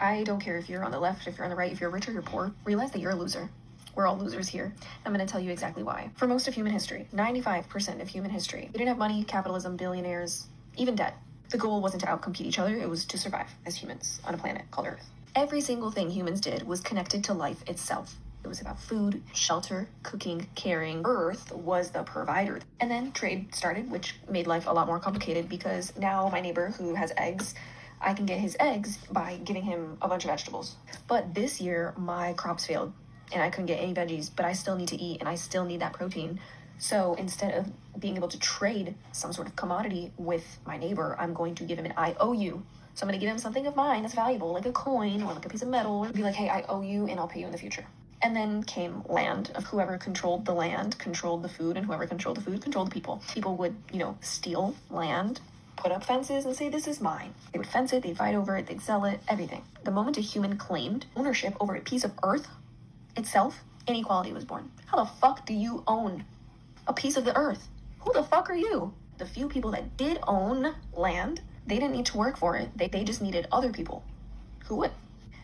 I don't care if you're on the left, if you're on the right, if you're rich or you're poor, realize that you're a loser. We're all losers here. I'm going to tell you exactly why. For most of human history, 95% of human history, we didn't have money, capitalism, billionaires, even debt. The goal wasn't to outcompete each other, it was to survive as humans on a planet called Earth. Every single thing humans did was connected to life itself. It was about food, shelter, cooking, caring. Earth was the provider. And then trade started, which made life a lot more complicated because now my neighbor who has eggs, I can get his eggs by giving him a bunch of vegetables. But this year, my crops failed and I couldn't get any veggies, but I still need to eat and I still need that protein. So instead of being able to trade some sort of commodity with my neighbor, I'm going to give him an IOU. So I'm going to give him something of mine that's valuable, like a coin or like a piece of metal, or be like, hey, I owe you and I'll pay you in the future. And then came land of whoever controlled the land, controlled the food, and whoever controlled the food controlled the people. People would, steal land, put up fences and say, this is mine. They would fence it, they'd fight over it, they'd sell it, everything. The moment a human claimed ownership over a piece of earth itself, inequality was born. How the fuck do you own a piece of the earth? Who the fuck are you? The few people that did own land, they didn't need to work for it. They just needed other people who would.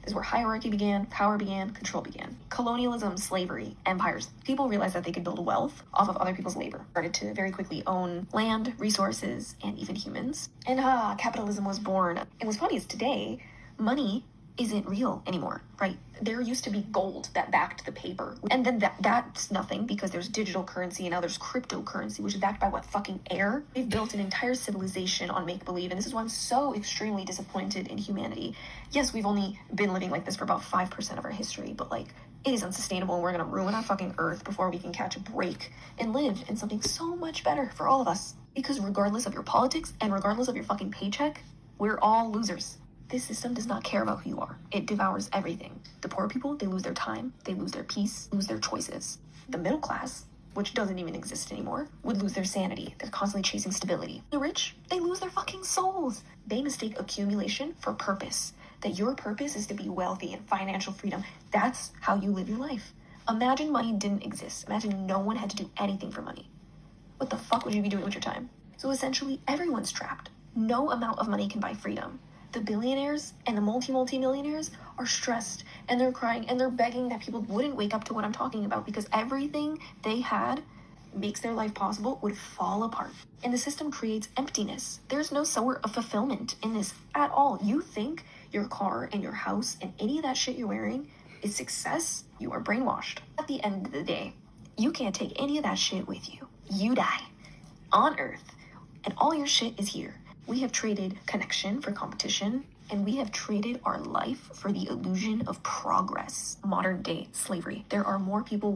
This is where hierarchy began, power began, control began. Colonialism, slavery, empires. People realized that they could build wealth off of other people's labor. Started to very quickly own land, resources, and even humans. And capitalism was born. And what's funny is today, money isn't real anymore, right? There used to be gold that backed the paper. And then that's nothing because there's digital currency and now there's cryptocurrency, which is backed by what, fucking air? We've built an entire civilization on make-believe, and this is why I'm so extremely disappointed in humanity. Yes, we've only been living like this for about 5% of our history, but it is unsustainable and we're gonna ruin our fucking earth before we can catch a break and live in something so much better for all of us. Because regardless of your politics and regardless of your fucking paycheck, we're all losers. This system does not care about who you are. It devours everything. The poor people, they lose their time, they lose their peace, lose their choices. The middle class, which doesn't even exist anymore, would lose their sanity. They're constantly chasing stability. The rich, they lose their fucking souls. They mistake accumulation for purpose. That your purpose is to be wealthy and financial freedom. That's how you live your life. Imagine money didn't exist. Imagine no one had to do anything for money. What the fuck would you be doing with your time? So essentially, everyone's trapped. No amount of money can buy freedom. The billionaires and the multi-millionaires are stressed and they're crying and they're begging that people wouldn't wake up to what I'm talking about because everything they had makes their life possible would fall apart. And the system creates emptiness. There's no sort of fulfillment in this at all. You think your car and your house and any of that shit you're wearing is success? You are brainwashed. At the end of the day, you can't take any of that shit with you. You die on Earth and all your shit is here. We have traded connection for competition, and we have traded our life for the illusion of progress. Modern day slavery. There are more people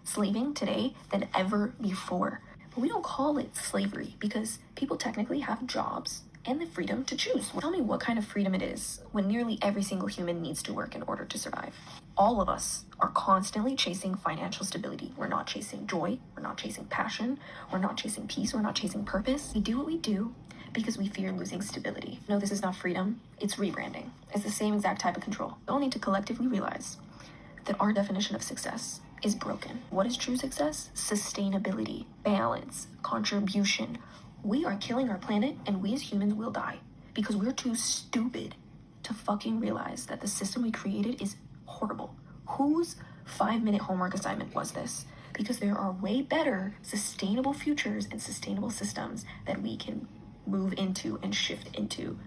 slaving today than ever before. But we don't call it slavery because people technically have jobs and the freedom to choose. Tell me what kind of freedom it is when nearly every single human needs to work in order to survive. All of us are constantly chasing financial stability. We're not chasing joy. We're not chasing passion. We're not chasing peace. We're not chasing purpose. We do what we do because we fear losing stability. No, this is not freedom, it's rebranding. It's the same exact type of control. We all need to collectively realize that our definition of success is broken. What is true success? Sustainability, balance, contribution. We are killing our planet and we as humans will die because we're too stupid to fucking realize that the system we created is horrible. Whose 5-minute homework assignment was this? Because there are way better sustainable futures and sustainable systems that we can move into and shift into.